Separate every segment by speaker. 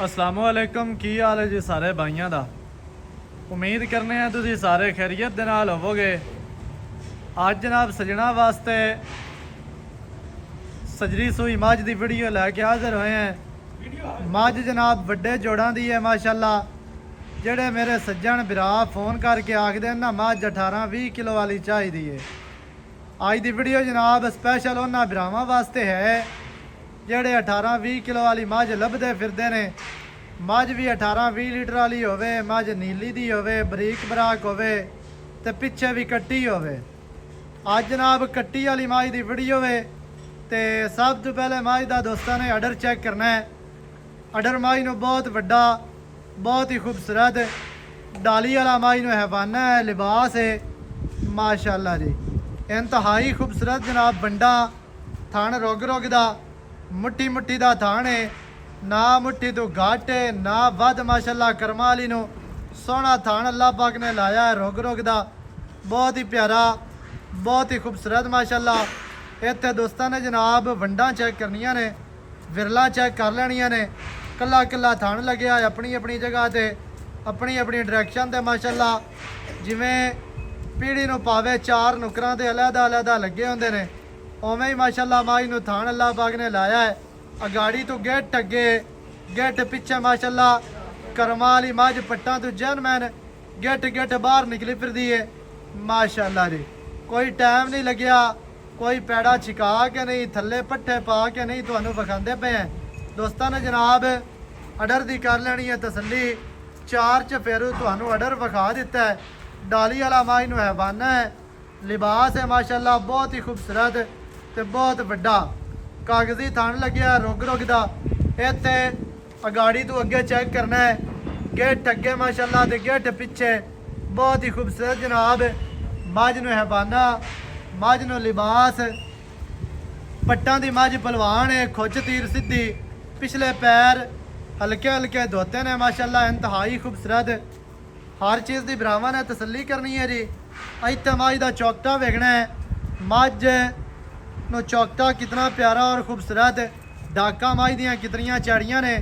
Speaker 1: असलामुअलैकुम की हाल है जी सारे भाइयों का। उम्मीद करने हैं तुसी सारे खैरियत दे नाल होवोगे। आज जनाब सजना वास्ते सजरी सूई मझ की वीडियो लैके हाजिर होए हैं। मझ जनाब वड्डे जोड़ां दी है माशाल्लाह। जेड़े मेरे सज्जन बिरा फोन करके आखदे ना मझ 18-20 किलो वाली चाहिदी है। अज की वीडियो जनाब स्पैशल उन्हां बिरावां वास्ते है जेड़े 18-20 किलो वाली मझ लभदे फिरदे ने। मझ भी 18-20 लीटर वाली होवे, मझ नीली दी होवे, बरीक बराक होवे ते पिछे भी कट्टी होवे। अज जनाब कट्टी वाली मझ की वीडियो है। तो सब तो पहले मझ का दोस्तों ने आर्डर चेक करना है। आर्डर मझ नूं बहुत वड्डा, बहुत ही खूबसूरत डाली वाला मझ नूं हैवाना है, लिबास है माशाल्लाह जी। इंतहाई खूबसूरत जनाब बंडा थान रुग रुग दा, मुट्ठी मुट्ठी दा थान है, ना मुट्ठी तो घट है ना वध। माशाल्लाह कर्मा वाली नूं सोहना थान अल्लाह पाक ने लाया है रुग रुग दा, बहुत ही प्यारा, बहुत ही खूबसूरत माशाल्लाह। इत्थे दोस्तों ने जनाब वंडा चेक करनियां ने, विरला चेक कर लैनियां ने। कला कला थान लग्या है अपनी अपनी जगह ते, अपनी अपनी डायरैक्शन ते माशाल्लाह। जिवें पीढ़ी नूं पावे चार नुकरां ते अलहदा अलहदा लगे होंदे ने, उवें ही माशाल्लाह मझ नूं थान अल्लाह पाक ने लाया है। अगाड़ी तो गेट अगे, गेट पिछे माशाल्लाह कर्मा वाली मझ पट्टां तो जैनमैन गेट गेट बाहर निकली फिरदी है माशाल्लाह जी। कोई टाइम नहीं लग्या, कोई पैड़ा छिका के नहीं, थल्ले पट्ठे पा के नहीं, तुहानूं विखांदे पे हैं। दोस्तों ने जनाब आर्डर दी कर लेनी है तसल्ली। चार चफेरू तुहानूं आर्डर विखा दिता है। डाली वाला मझ नूं हैवाना है, लिबास है माशाल्लाह, बहुत ही खूबसूरत ते बहुत वड्डा कागजी थान लग्या रुग रुग दा। इत्थे अगाड़ी तो अगे चेक करना है, गेट अगे माशाल्लाह ते गेट पिछे, बहुत ही खूबसूरत जनाब मझ नूं हैवाना, मझ नूं लिबास। पट्टां दी मझ पलवान है, खुच तीर सीधी, पिछले पैर हल्के हल्के धोते ने माशाल्लाह, इंतहाई खूबसूरत। हर चीज़ की भरावां ने तसल्ली करनी है जी। इत्थे मझ का चौकटा वेखना है, मझ नो चौकटा कितना प्यारा और खूबसूरत। डाका मझ दियाँ कितनियाँ चैड़ियाँ ने,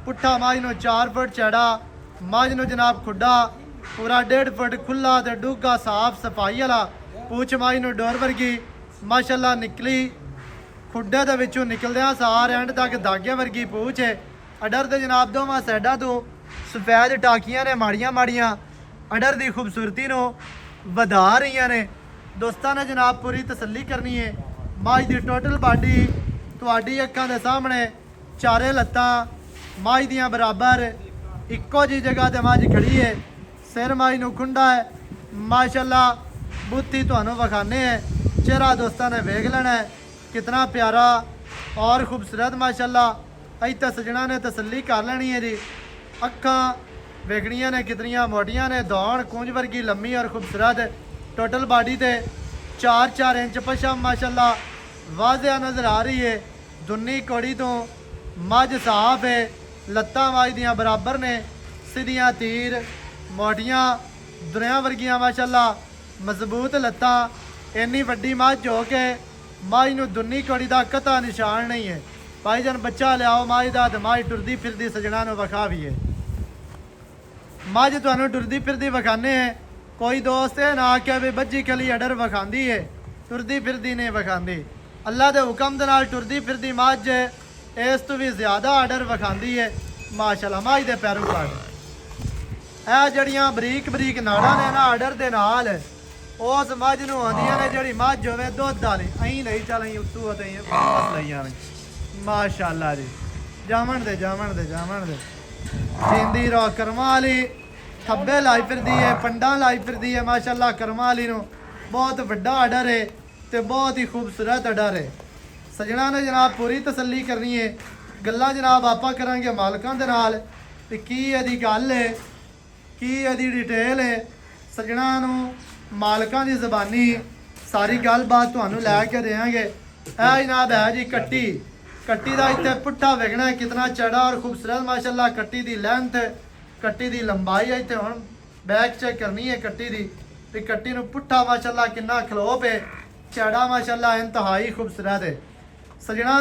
Speaker 1: पुट्ठा मझ नूं 4 फुट चैड़ा, मझ नूं जनाब खुड्डा पूरा 1.5 फुट खुला ते डूगा साफ सफाई वाला। पूछ मझ नूं डोर वर्गी माशाल्लाह निकली, खुड्डे दे विचों निकलदियां सार एंड तक धागे वर्गी पूछ है। अडर दे जनाब दोवां साइडां तो सफेद टाकियां ने माड़ियां माड़ियां, अडर की खूबसूरती नूं वधा रही ने। दोस्तों ने जनाब पूरी तसल्ली करनी है। मझ की टोटल बाडी तुहाडी अक्खां दे सामने, चारे लत्तां मझ दियां बराबर इक्को जी जगह ते मझ खड़ी है। सिर मझ नूं खुंडा है माशाल्लाह, बुत्ती तुहानूं विखाने है। चेहरा दोस्तों ने वेख लेना है कितना प्यारा और खूबसूरत माशाल्लाह। इत्थे सजना ने तसल्ली कर लेनी है जी। अक्खां वेखनियां ने कितनियां मोटियां ने, दौड़ कूंज वर्गी लम्मी और खूबसूरत। टोटल बाडी ते 4-4 इंच पशम माशाल्लाह वाजिया नज़र आ रही है। दुन्नी कौड़ी तो मझ साफ है, लत्तां मझ दियां बराबर ने, सीधियां तीर, मोटियां दुनिया वर्गियां माशाल्लाह, मजबूत लत्तां। इन्नी वड्डी मझ हो के मझ नूं दुन्नी कौड़ी का कता निशान नहीं है। भाईजान बच्चा लियाओ मझ का तो मझ टुरदी फिरदी सजना नूं विखावीए। मझ तुहानूं टुरदी फिरदी विखाने हैं। कोई दोस्त ये ना आखे भी बज्जी कली अडर विखांदी है, टुरदी फिरदी नहीं विखांदी। अल्लाह के हुक्म दे नाल टुरदी फिरदी मझ इस तो भी ज़्यादा आर्डर विखांदी है माशाल्लाह। मझ दे पैरों काट ਇਹ ਜਿਹੜੀਆਂ ਬਰੀਕ ਬਰੀਕ ਨਾੜਾਂ ਨੇ ਨਾ ਆਰਡਰ ਦੇ ਨਾਲ, ਉਸ ਮੱਝ ਨੂੰ ਆਉਂਦੀਆਂ ਨੇ ਜਿਹੜੀ ਮੱਝ ਹੋਵੇ ਦੁੱਧ ਵਾਲੀ। ਅਹੀਂ ਨਹੀਂ ਚੱਲ ਅਹੀਂ ਉੱਤੋਂ ਅਤੇ ਬਸ ਲਈਆਂ ਨੇ ਮਾਸ਼ਾਅੱਲਾ ਜੀ। ਜਾਵਣ ਦੇ ਜਾਵਣ ਦੇ ਜਾਵਣ ਦੇ ਜਿੰਦੀ ਰੋ ਕਰਮਾਂ ਵਾਲੀ ਥੱਬੇ ਲਾਈ ਫਿਰਦੀ ਹੈ, ਪੰਡਾਂ ਲਾਈ ਫਿਰਦੀ ਹੈ ਮਾਸ਼ਾਅੱਲਾ। ਕਰਮਾਂ ਵਾਲੀ ਨੂੰ ਬਹੁਤ ਵੱਡਾ ਆਰਡਰ ਹੈ ਤੇ ਬਹੁਤ ਹੀ ਖੂਬਸੂਰਤ ਆਰਡਰ ਹੈ। ਸਜਣਾ ਨੇ ਜਨਾਬ ਪੂਰੀ ਤਸੱਲੀ ਕਰਨੀ ਹੈ। ਗੱਲਾਂ ਜਨਾਬ ਆਪਾਂ ਕਰਾਂਗੇ ਮਾਲਕਾਂ ਦੇ ਨਾਲ ਤੇ ਕੀ ਇਹਦੀ ਗੱਲ ਹੈ, की यदि डिटेल है। सजना मालकों की जबानी सारी गलबात तुहानूं लैके देंगे। यह जनाब है जी कट्टी, कट्टी का इतने पुट्ठा वेखना है कितना चढ़ा और खूबसूरत माशाल्लाह। कट्टी की लेंथ, कट्टी की लंबाई इतने हुण बैक चेक करनी है कट्टी की भी कट्टी नूं पुट्ठा माशाल्लाह कितना खलोप है, चढ़ा माशाल्लाह इंतहाई खूबसूरत है। सजना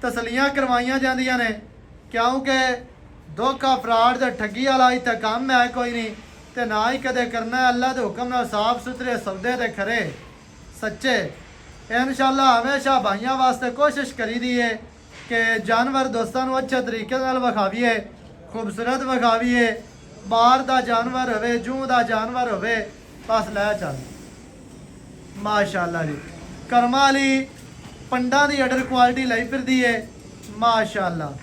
Speaker 1: तसलियां करवाइयां जांदियां ने क्योंकि ਧੋਖਾ ਫਰਾਡ ਤੇ ਠੱਗੀ ਵਾਲਾ ਇੱਥੇ ਕੰਮ ਹੈ ਕੋਈ ਨਹੀਂ ਤੇ ਨਾ ਹੀ ਕਦੇ ਕਰਨਾ ਹੈ। ਅੱਲਾ ਦੇ ਹੁਕਮ ਨਾਲ ਸਾਫ ਸੁਥਰੇ ਸੌਦੇ ਤੇ ਖਰੇ ਸੱਚੇ ਇਨਸ਼ਾਅੱਲਾ ਹਮੇਸ਼ਾ ਭਾਈਆਂ ਵਾਸਤੇ ਕੋਸ਼ਿਸ਼ ਕਰੀਦੀ ਹੈ ਕਿ ਜਾਨਵਰ ਦੋਸਤਾਂ ਨੂੰ ਅੱਛੇ ਤਰੀਕੇ ਨਾਲ ਵਿਖਾਵੀਏ, ਖੂਬਸੂਰਤ ਵਿਖਾਵੀਏ। ਬਾਹਰ ਦਾ ਜਾਨਵਰ ਹੋਵੇ, ਜੂਹ ਦਾ ਜਾਨਵਰ ਹੋਵੇ, ਬਸ ਲੈ ਚੱਲ। ਮਾਸ਼ਾਅੱਲਾ ਜੀ ਕਰਮਾਂ ਵਾਲੀ ਪੰਡਾਂ ਦੀ ਆਰਡਰ ਕੁਆਲਿਟੀ ਲਈ ਫਿਰਦੀ ਏ। ਮਾਸ਼ਾਅੱਲਾ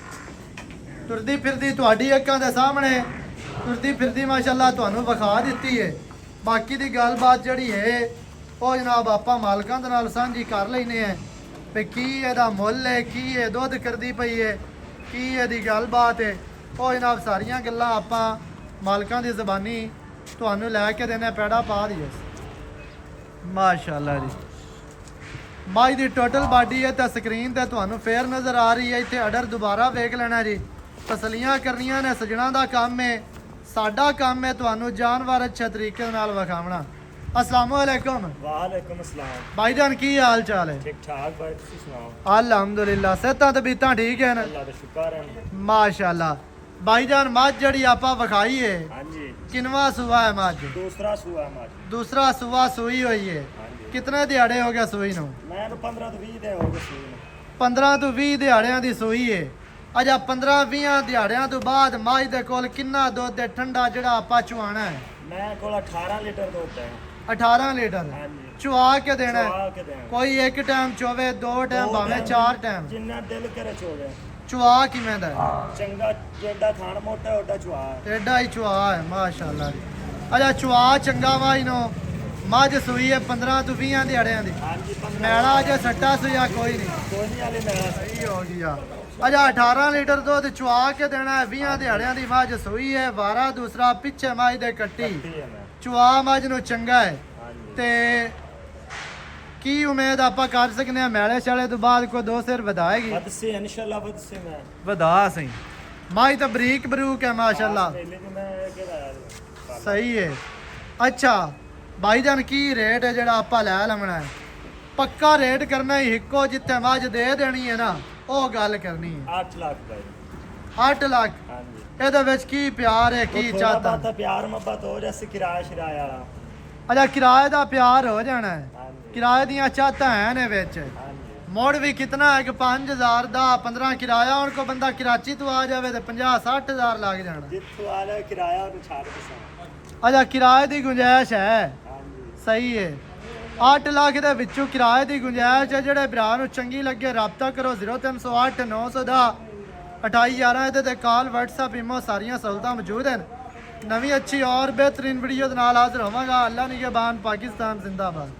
Speaker 1: ਤੁਰਦੀ ਫਿਰਦੀ ਤੁਹਾਡੀ ਅੱਖਾਂ ਦੇ ਸਾਹਮਣੇ ਤੁਰਦੀ ਫਿਰਦੀ ਮਾਸ਼ਾਅੱਲਾ ਤੁਹਾਨੂੰ ਵਿਖਾ ਦਿੱਤੀ ਏ। ਬਾਕੀ ਦੀ ਗੱਲਬਾਤ ਜਿਹੜੀ ਹੈ ਉਹ ਜਨਾਬ ਆਪਾਂ ਮਾਲਕਾਂ ਦੇ ਨਾਲ ਸਾਂਝੀ ਕਰ ਲੈਨੇ ਆ ਵੀ ਕੀ ਇਹਦਾ ਮੁੱਲ ਹੈ, ਕੀ ਇਹ ਦੁੱਧ ਕਰਦੀ ਪਈ ਹੈ, ਕੀ ਇਹਦੀ ਗੱਲਬਾਤ ਹੈ। ਉਹ ਜਨਾਬ ਸਾਰੀਆਂ ਗੱਲਾਂ ਆਪਾਂ ਮਾਲਕਾਂ ਦੀ ਜ਼ਬਾਨੀ ਤੁਹਾਨੂੰ ਲੈ ਕੇ ਦੇਣੇ ਪੈੜਾ ਪਾ ਦਈਏ। ਮਾਸ਼ਾਅੱਲਾ ਜੀ ਮਾਈ ਦੀ ਟੋਟਲ ਬਾਡੀ ਹੈ ਤਾਂ ਸਕਰੀਨ ਤੇ ਤੁਹਾਨੂੰ ਫੇਰ ਨਜ਼ਰ ਆ ਰਹੀ ਹੈ। ਇੱਥੇ ਆਰਡਰ ਦੁਬਾਰਾ ਵੇਖ ਲੈਣਾ ਜੀ। ਤਸਲੀਆਂ ਕਰਨੀਆਂ ਨੇ ਸਜਣਾ ਦਾ ਕੰਮ ਹੈ, ਸਾਡਾ ਕੰਮ ਹੈ ਤੁਹਾਨੂੰ ਜਾਨਵਰ ਅੱਛੇ ਤਰੀਕੇ ਨਾਲ ਵਿਖਾਉਣਾ। अस्सलामु अलैकुम।
Speaker 2: वालेकुम अस्सलाम।
Speaker 1: भाईजान की हाल चाल है?
Speaker 2: ठीक ठाक भाई, तुसी सुनाओ?
Speaker 1: अल्हम्दुलिल्लाह सेहतां तबीयतां ठीक है ना?
Speaker 2: अल्लाह दा शुक्र है।
Speaker 1: माशाअल्लाह। भाईजान मझ जड़ी आपा विखाई है
Speaker 2: हां जी।
Speaker 1: किनवा सुवा है मझ?
Speaker 2: दूसरा सुआ मझ।
Speaker 1: दूसरा सुवा सुई हुई है।
Speaker 2: हां जी।
Speaker 1: कितने दिहाड़े हो गया सुई नु?
Speaker 2: मैं तो 15 तो 20 दे हो गए सुई नु।
Speaker 1: 15 ਤੋਂ 20 ਦਿਹਾੜਿਆਂ ਦੀ ਸੂਈ ਹੈ। ਅਜਾ 15-20 ਦਿਹਾੜਿਆਂ ਤੋਂ ਬਾਅਦ ਮੱਝ ਦੇ ਕੋਲ ਕਿੰਨਾ ਦੁੱਧ ਹੈ ਠੰਡਾ ਜਿਹੜਾ ਆਪਾਂ ਚੁਆਣਾ ਹੈ?
Speaker 2: मैं कोल 18 लीटर दूध है।
Speaker 1: 18 ਲੀਟਰ
Speaker 2: हां जी।
Speaker 1: ਚੁਆ ਕੇ ਦੇਣਾ ਹੈ।
Speaker 2: चुआ के दें।
Speaker 1: ਕੋਈ ਇੱਕ ਟਾਈਮ ਚੋਵੇ, ਦੋ ਟਾਈਮ ਭਾਵੇਂ ਚਾਰ ਟਾਈਮ।
Speaker 2: जिन्ना दिल करे चोवे।
Speaker 1: ਚੁਆ ਕਿਵੇਂ ਦਾ ਹੈ?
Speaker 2: चंगा जेड़ा थान मोटा ओडा चुआ है।
Speaker 1: ਐਡਾ ਹੀ ਚੁਆ ਹੈ ਮਾਸ਼ਾਅੱਲਾ ਜੀ। ਅਜਾ ਚੁਆ ਚੰਗਾ ਵਾ ਇਹਨੂੰ ਮੱਝ ਸੂਈ ਹੈ 15 ਤੋਂ 20 ਦਿਹਾੜਿਆਂ ਦੀ।
Speaker 2: हां जी। 15
Speaker 1: ਮੈਲਾ ਜੇ ਸੱਟਾ ਸੁਈਆ ਕੋਈ ਨਹੀਂ
Speaker 2: कोई नहीं वाले मेरा
Speaker 1: ਸਹੀ ਹੋ ਗਿਆ। ਅਜਾ 18 ਲੀਟਰ ਦੁੱਧ ਚੁਆ ਕੇ ਦੇਣਾ ਹੈ। 20 ਦਿਹਾੜਿਆਂ ਦੀ ਮੱਝ ਸੂਈ ਹੈ। ਵਾਰਾ ਦੂਸਰਾ ਪਿੱਛੇ ਮੱਝ ਦੇ ਕੱਟੀ
Speaker 2: सही है मैं।
Speaker 1: ਚੁਆ ਮੱਝ ਨੂੰ ਚੰਗਾ ਹੈ।
Speaker 2: हां जी।
Speaker 1: ਤੇ ਕੀ ਉਮੀਦ ਆਪਾਂ ਕਰ ਸਕਨੇ ਆ ਮੈਲੇ ਛਾਲੇ ਤੋਂ ਬਾਅਦ ਕੋਈ ਦੋ ਸਿਰ ਵਧਾਏਗੀ?
Speaker 2: बद से इंशाल्लाह बद से मैं।
Speaker 1: ਵਧਾ ਸਹੀ ਮਾਈ ਤਾਂ ਬਰੀਕ ਬਰੂਕ ਹੈ ਮਾਸ਼ਾਅੱਲਾ।
Speaker 2: पहले तो मैं केदा
Speaker 1: ਸਹੀ ਹੈ। ਅੱਛਾ ਭਾਈਜਾਨ ਕੀ ਰੇਟ ਹੈ ਜਿਹੜਾ ਆਪਾਂ ਲੈ ਲਵਣਾ ਹੈ? ਪੱਕਾ ਰੇਟ ਕਰਨਾ ਹੀ ਇੱਕੋ ਜਿੱਥੇ ਮੱਝ ਦੇ ਦੇਣੀ ਹੈ ਨਾ ਉਹ ਗੱਲ ਕਰਨੀ ਹੈ।
Speaker 2: 8 लाख भाई।
Speaker 1: 8 ਲੱਖ
Speaker 2: हां जी।
Speaker 1: ਇਹਦੇ ਵਿੱਚ ਕੀ ਪਿਆਰ ਹੈ, ਕੀ ਚਾਹਤਾ?
Speaker 2: ਤਾਂ ਪਿਆਰ ਮੁਹੱਬਤ ਹੋ ਜੈਸੇ ਕਿਰਾਇਆ ਸ਼ਰਾਇਆ ਵਾਲਾ।
Speaker 1: ਅਜਾ ਕਿਰਾਏ ਦਾ ਪਿਆਰ ਹੋ ਜਾਣਾ ਹੈ।
Speaker 2: ਹਾਂਜੀ।
Speaker 1: ਕਿਰਾਏ ਦੀਆਂ ਚਾਹਤਾਂ ਹੈ ਨੇ ਵਿੱਚ।
Speaker 2: ਹਾਂਜੀ।
Speaker 1: ਮੋੜ ਵੀ ਕਿਤਨਾ ਹੈ ਕਿ 5000 ਦਾ 15 ਕਿਰਾਇਆ ਹੁਣ ਕੋ ਬੰਦਾ ਕਰਾਚੀ ਤੋਂ ਆ ਜਾਵੇ ਤੇ 50-60 ਹਜ਼ਾਰ ਲੱਗ ਜਾਣਾ।
Speaker 2: ਜਿੱਥੋਂ ਆਲੇ ਕਿਰਾਇਆ ਉਹਨੂੰ ਛੱਡ ਦੇ।
Speaker 1: ਅਜਾ ਕਿਰਾਏ ਦੀ ਗੁੰਜਾਇਸ਼ ਹੈ।
Speaker 2: ਹਾਂਜੀ।
Speaker 1: ਸਹੀ ਹੈ। 8 ਲੱਖ ਦੇ ਵਿੱਚੋਂ ਕਿਰਾਏ ਦੀ ਗੁੰਜਾਇਸ਼ ਹੈ। ਜਿਹੜੇ ਭਰਾ ਨੂੰ ਚੰਗੀ ਲੱਗੇ ਰਾਬਤਾ ਕਰੋ 0308 910 2811 ਇਹਦੇ ਤੇ ਕਾਲ WhatsApp ਇਮੋ ਸਾਰੀਆਂ ਸਹੂਲਤਾਂ ਮੌਜੂਦ ਹਨ। ਨਵੀਂ ਅੱਛੀ ਔਰ ਬਿਹਤਰੀਨ ਵੀਡੀਓ ਦੇ ਨਾਲ ਹਾਜ਼ਰ ਹੋਵਾਂਗਾ। ਅੱਲਾ ਨਿਗਹਿਬਾਨ, ਪਾਕਿਸਤਾਨ ਜ਼ਿੰਦਾਬਾਦ।